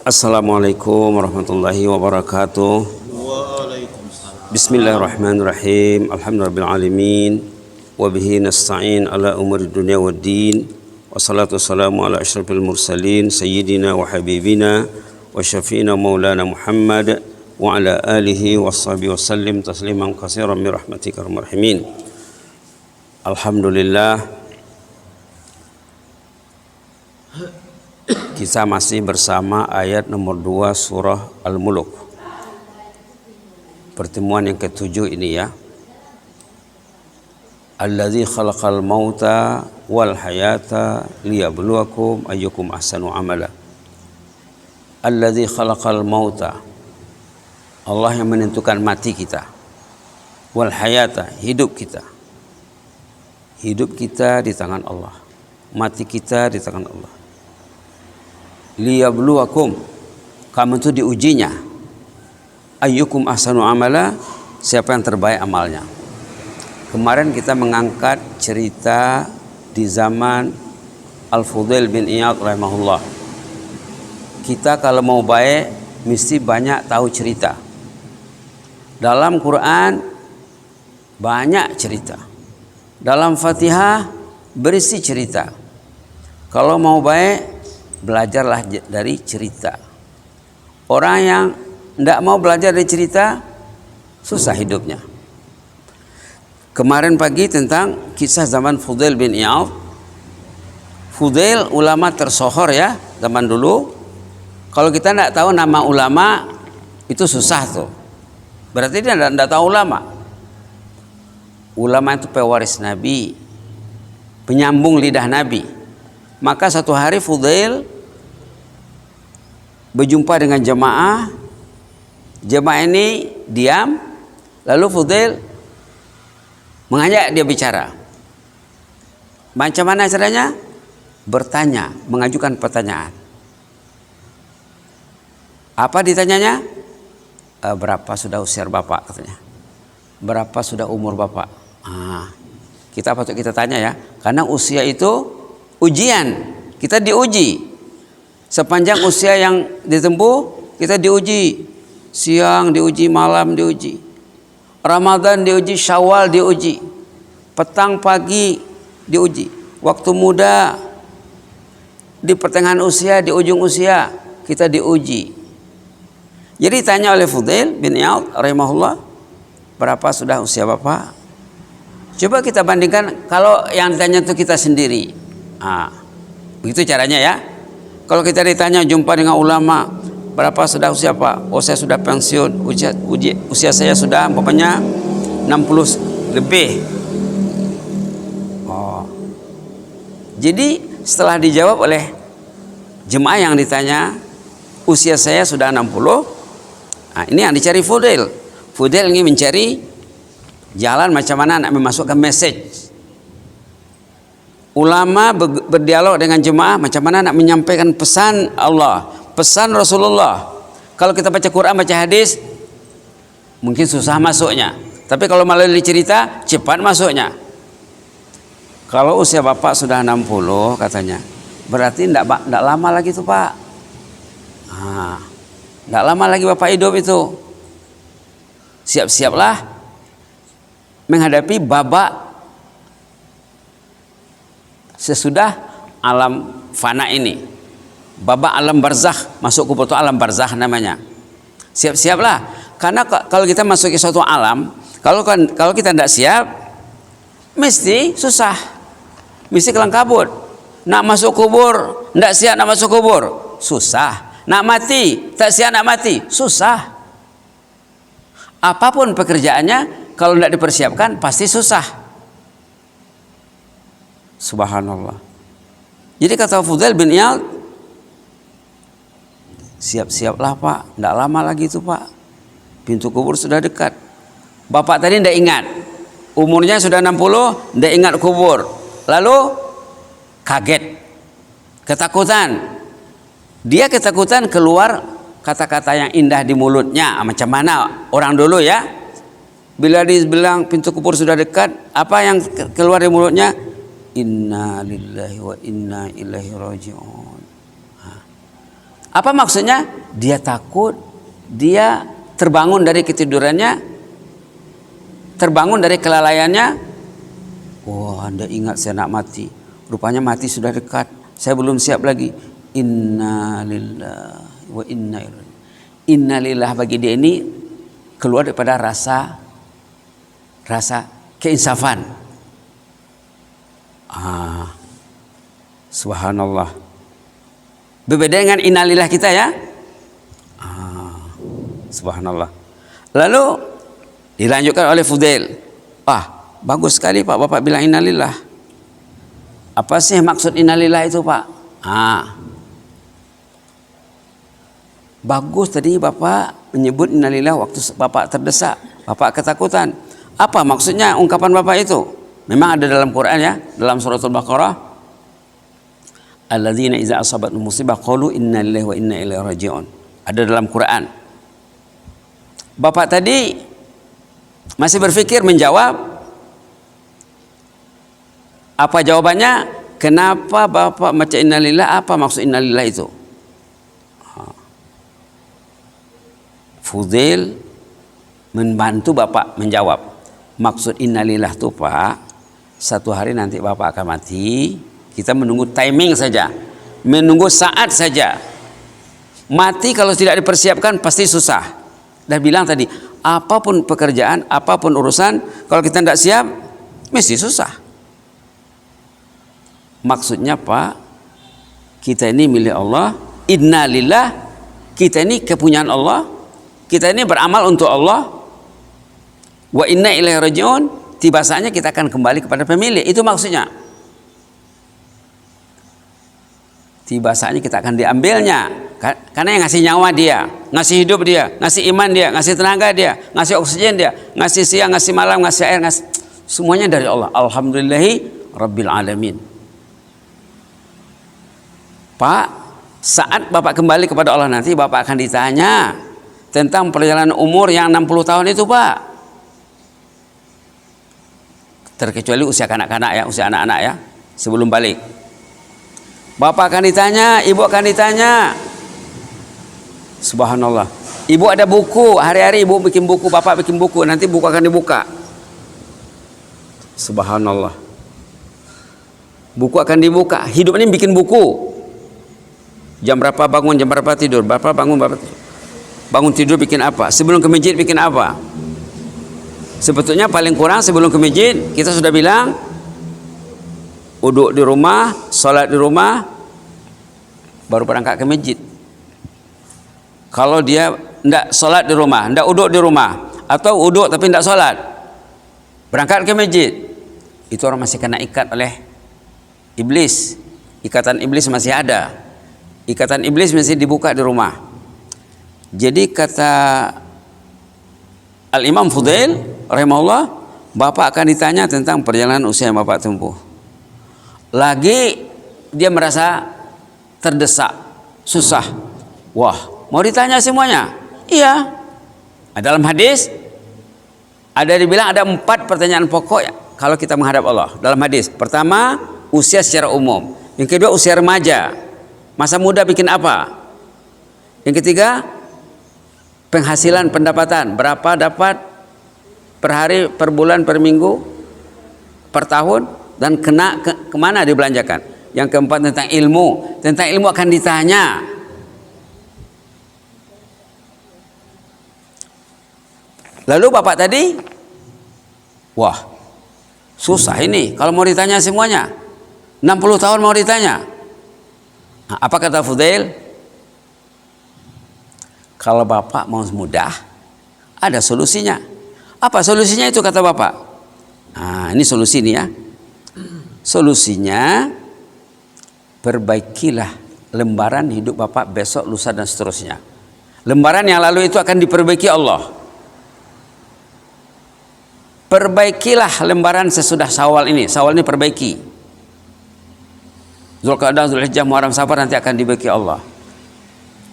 Assalamualaikum warahmatullahi wabarakatuh. Waalaikumsalam. Bismillahirrahmanirrahim. Alhamdulillahirabbil alamin. Wa bihi nasta'in ala umuri dunya waddin. Wassalatu wassalamu ala asyrafil mursalin sayyidina wa habibina wa syafi'ina maulana Muhammad wa ala alihi washabihi wasallim tasliman katsiran bi rahmatika arhamar rahimin. Alhamdulillah, kita masih bersama ayat nomor 2 surah Al-Mulk. Pertemuan yang ke-7 ini ya. Allazi khalaqal mauta wal hayata liyabluwakum ayyukum ahsanu amala. Allazi khalaqal mauta, Allah yang menentukan mati kita. Wal hayata, hidup kita. Hidup kita di tangan Allah. Mati kita di tangan Allah. Liyabluwakum, kamu itu diujinya. Ayyukum ahsanu amala, siapa yang terbaik amalnya. Kemarin kita mengangkat cerita di zaman Al-Fudail bin Iyad rahimahullah. Kita kalau mau baik mesti banyak tahu cerita. Dalam Quran banyak cerita. Dalam Fatihah berisi cerita. Kalau mau baik, belajarlah dari cerita. Orang yang tidak mau belajar dari cerita, susah hidupnya. Kemarin pagi tentang kisah zaman Fudail bin Iyad. Fudail ulama tersohor ya zaman dulu. Kalau kita tidak tahu nama ulama, itu susah tuh. Berarti dia tidak tahu ulama. Ulama itu pewaris Nabi, penyambung lidah Nabi. Maka satu hari Fudail berjumpa dengan jemaah. Jemaah ini diam, lalu Fudail mengajak dia bicara. Macam mana caranya? Bertanya, mengajukan pertanyaan. Apa ditanyanya? Berapa sudah usia bapak, katanya. Berapa sudah umur bapak? Kita patut kita tanya ya, karena usia itu ujian. Kita diuji. Sepanjang usia yang ditempuh, kita diuji. Siang diuji, malam diuji. Ramadan diuji, Syawal diuji. Petang pagi diuji. Waktu muda, di pertengahan usia, di ujung usia, kita diuji. Jadi tanya oleh Fudail bin Iyad rahimahullah, berapa sudah usia bapak? Coba kita bandingkan kalau yang ditanya itu kita sendiri. Begitu caranya ya. Kalau kita ditanya jumpa dengan ulama, berapa sudah usia pak? Oh, saya sudah pensiun, usia saya sudah umpamanya 60 lebih. Jadi setelah dijawab oleh jemaah yang ditanya, usia saya sudah 60. Ini yang dicari Fudail. Fudail ingin mencari jalan macam mana nak memasukkan message. Ulama berdialog dengan jemaah macam mana nak menyampaikan pesan Allah, pesan Rasulullah. Kalau kita baca Quran, baca hadis, mungkin susah masuknya. Tapi kalau melalui cerita, cepat masuknya. Kalau usia bapak sudah 60 katanya, berarti tidak lama lagi tuh pak. Tidak lama lagi bapak hidup itu. Siap-siaplah menghadapi babak sesudah alam fana ini, babak alam barzakh, masuk ke alam barzakh namanya. Siap-siaplah, karena kalau kita masuk ke suatu alam, kalau kita tidak siap, mesti susah, mesti kelang kabut. Nak masuk kubur, tidak siap nak masuk kubur, susah. Nak mati, tak siap nak mati, susah. Apapun pekerjaannya, kalau tidak dipersiapkan pasti susah. Subhanallah. Jadi kata Fudail bin Iyad, siap-siaplah pak, tidak lama lagi itu pak, pintu kubur sudah dekat. Bapak tadi tidak ingat, umurnya sudah 60, tidak ingat kubur. Lalu kaget, ketakutan. Dia ketakutan, keluar kata-kata yang indah di mulutnya. Macam mana orang dulu ya, bila dibilang pintu kubur sudah dekat, apa yang keluar di mulutnya? Inna lillahi wa inna ilaihi raji'un. Apa maksudnya? Dia takut, dia terbangun dari ketidurannya, terbangun dari kelalaiannya. Wah, Anda ingat saya nak mati. Rupanya mati sudah dekat. Saya belum siap lagi. Inna lillahi wa inna ilaihi. Inna lillahi bagi dia ini keluar daripada rasa keinsafan. Subhanallah. Berbeda dengan innalillah kita ya. Subhanallah. Lalu dilanjutkan oleh Fudail. Bagus sekali Pak, Bapak bilang innalillah. Apa sih maksud innalillah itu Pak? Bagus tadi Bapak menyebut innalillah waktu Bapak terdesak, Bapak ketakutan. Apa maksudnya ungkapan Bapak itu? Memang ada dalam Quran ya, dalam surat Al-Baqarah. Alladzina idza asabathum musibah qalu inna lillahi wa inna ilaihi raji'un. Ada dalam Quran. Bapak tadi masih berpikir menjawab. Apa jawabannya? Kenapa Bapak baca innalillah? Apa maksud innalillah itu? Fudail membantu Bapak menjawab. Maksud innalillah itu Pak, satu hari nanti Bapak akan mati. Kita menunggu timing saja, menunggu saat saja. Mati kalau tidak dipersiapkan pasti susah. Dan bilang tadi, apapun pekerjaan, apapun urusan, kalau kita tidak siap, mesti susah. Maksudnya Pak, kita ini milik Allah, innalillah, kita ini kepunyaan Allah, kita ini beramal untuk Allah, wa inna ilaihi raji'un, tiba saatnya kita akan kembali kepada pemilik. Itu maksudnya. Tiba saatnya kita akan diambilnya, karena yang ngasih nyawa dia, ngasih hidup dia, ngasih iman dia, ngasih tenaga dia, ngasih oksigen dia, ngasih siang, ngasih malam, ngasih air, semuanya dari Allah. Alhamdulillahi Rabbil Alamin. Pak, saat Bapak kembali kepada Allah nanti, Bapak akan ditanya tentang perjalanan umur yang 60 tahun itu Pak. Terkecuali usia kanak-kanak ya, usia anak-anak ya, sebelum balik. Bapak akan ditanya, ibu akan ditanya. Subhanallah. Ibu ada buku, hari-hari ibu bikin buku, bapak bikin buku, nanti buku akan dibuka. Subhanallah. Buku akan dibuka, hidup ini bikin buku. Jam berapa bangun, jam berapa tidur, berapa bangun, berapa tidur. Bangun tidur bikin apa, sebelum ke masjid bikin apa. Sebetulnya paling kurang sebelum ke masjid kita sudah bilang uduk di rumah, sholat di rumah, baru berangkat ke masjid. Kalau dia tidak sholat di rumah, tidak uduk di rumah, atau uduk tapi tidak sholat, berangkat ke masjid, itu orang masih kena ikat oleh iblis. Ikatan iblis masih ada. Ikatan iblis masih dibuka di rumah. Jadi kata Al-Imam Fudail rahimahullah, Bapak akan ditanya tentang perjalanan usia yang Bapak tempuh. Lagi dia merasa terdesak, susah. Wah, mau ditanya semuanya? Iya. Dalam hadis ada dibilang ada 4 pertanyaan pokok kalau kita menghadap Allah. Dalam hadis, pertama usia secara umum, yang kedua usia remaja, masa muda bikin apa, yang ketiga penghasilan pendapatan, berapa dapat per hari, per bulan, per minggu, per tahun, dan kemana dibelanjakan. Yang keempat tentang ilmu akan ditanya. Lalu Bapak tadi, wah susah ini kalau mau ditanya semuanya, 60 tahun mau ditanya. Apa kata Fudail? Kalau Bapak mau mudah, ada solusinya. Apa solusinya itu kata Bapak? Ini solusi ini ya. Solusinya, perbaikilah lembaran hidup Bapak besok, lusa dan seterusnya. Lembaran yang lalu itu akan diperbaiki Allah. Perbaikilah lembaran sesudah Syawal ini. Syawal ini perbaiki. Zulqa'dah, Zulhijjah, Muharram, Safar nanti akan diberkahi Allah.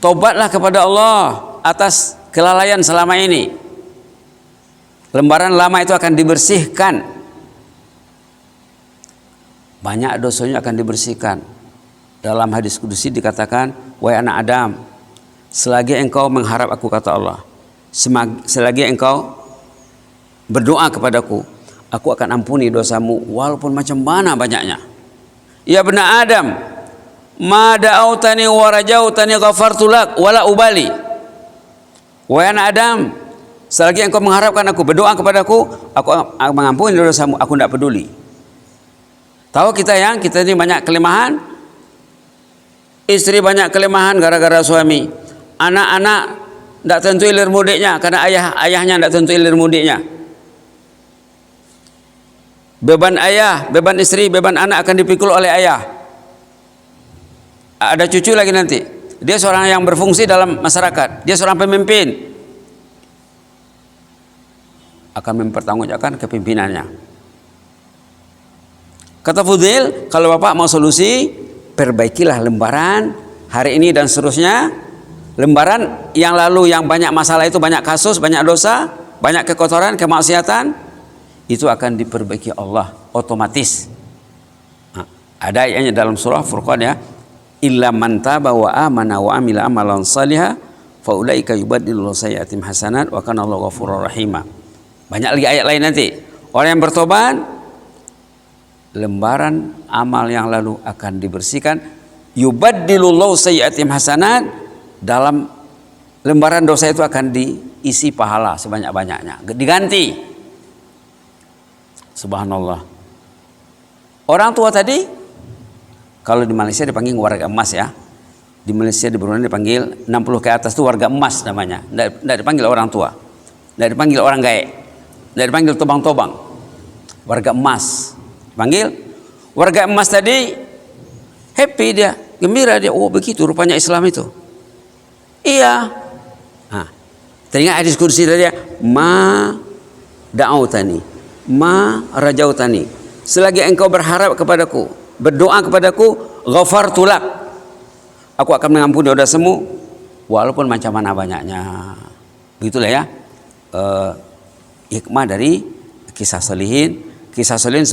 Tobatlah kepada Allah atas kelalaian selama ini. Lembaran lama itu akan dibersihkan. Banyak dosanya akan dibersihkan. Dalam hadis kudusi dikatakan, wahai anak Adam, selagi engkau mengharap aku, kata Allah, selagi engkau berdoa kepadaku, aku akan ampuni dosamu walaupun macam mana banyaknya. Ya bena Adam, ma da'autani wa rajautani ghafartu lak wala ubali. Wahai anak Adam, selagi engkau mengharapkan aku, berdoa kepadaku, aku mengampuni dosamu, aku tidak peduli. Tahu kita ini banyak kelemahan. Istri banyak kelemahan gara-gara suami. Anak-anak tidak tentu ilir mudiknya karena ayahnya tidak tentu ilir mudiknya. Beban ayah, beban istri, beban anak akan dipikul oleh ayah. Ada cucu lagi nanti. Dia seorang yang berfungsi dalam masyarakat. Dia seorang pemimpin. Akan mempertanggungjawabkan kepimpinannya. Kata Fudail, kalau Bapak mau solusi, perbaikilah lembaran hari ini dan seterusnya. Lembaran yang lalu yang banyak masalah itu, banyak kasus, banyak dosa, banyak kekotoran, kemaksiatan, itu akan diperbaiki Allah otomatis. Nah, ada ayatnya dalam surah Furqan ya, illa man taba wa amana wa amila amalan salihah fa ulaika yubaddilullahu sayyi'atihim hasanat wa kana Allahu ghafurur rahim. Banyak lagi ayat lain nanti. Orang yang bertobat, lembaran amal yang lalu akan dibersihkan. Yubaddilullahu sayyi'atihim hasanat, dalam lembaran dosa itu akan diisi pahala sebanyak-banyaknya, diganti. Subhanallah. Orang tua tadi, kalau di Malaysia dipanggil warga emas ya. Di Malaysia, di Brunei dipanggil 60 ke atas itu warga emas namanya. Tidak dipanggil orang tua. Tidak dipanggil orang gaek. Tidak dipanggil tobang-tobang. Warga emas. Panggil warga emas tadi happy dia, gembira dia. Oh begitu rupanya Islam itu. Iya. Nah, teringat hadis kursi tadi ya, ma da'autani, ma rajautani. Selagi engkau berharap kepadaku, berdoa kepadaku, ghafartu lak, aku akan mengampuni dosamu walaupun macam mana banyaknya. Begitulah ya hikmah dari kisah solihin. Kisah solihin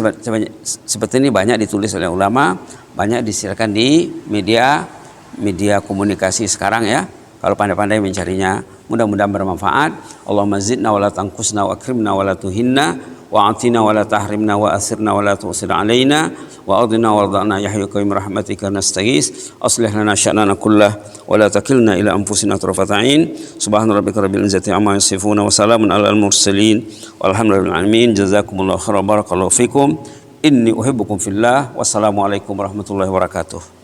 seperti ini banyak ditulis oleh ulama, banyak disiarkan di media komunikasi sekarang ya. Kalau pandai-pandai mencarinya, mudah-mudahan bermanfaat. Allahumma zidna wa la tanqusna wa akrimna wa la tuhinna wa atina wa la tahrimna wa asirna wa la tu'sir alaina wa adina wa arda'na ya hayyu qayyum rahmatika nastaghis aslih lana sya'nana kullah wa la takilna ila anfusina tarfata ain. Subhana rabbika rabbil izzati amma yasifun wa salamun alal mursalin walhamdulillahi alamin. Jazakumullahu khairan, barakallahu fikum. Inni uhibbukum fillah. Wassalamualaikum warahmatullahi wabarakatuh.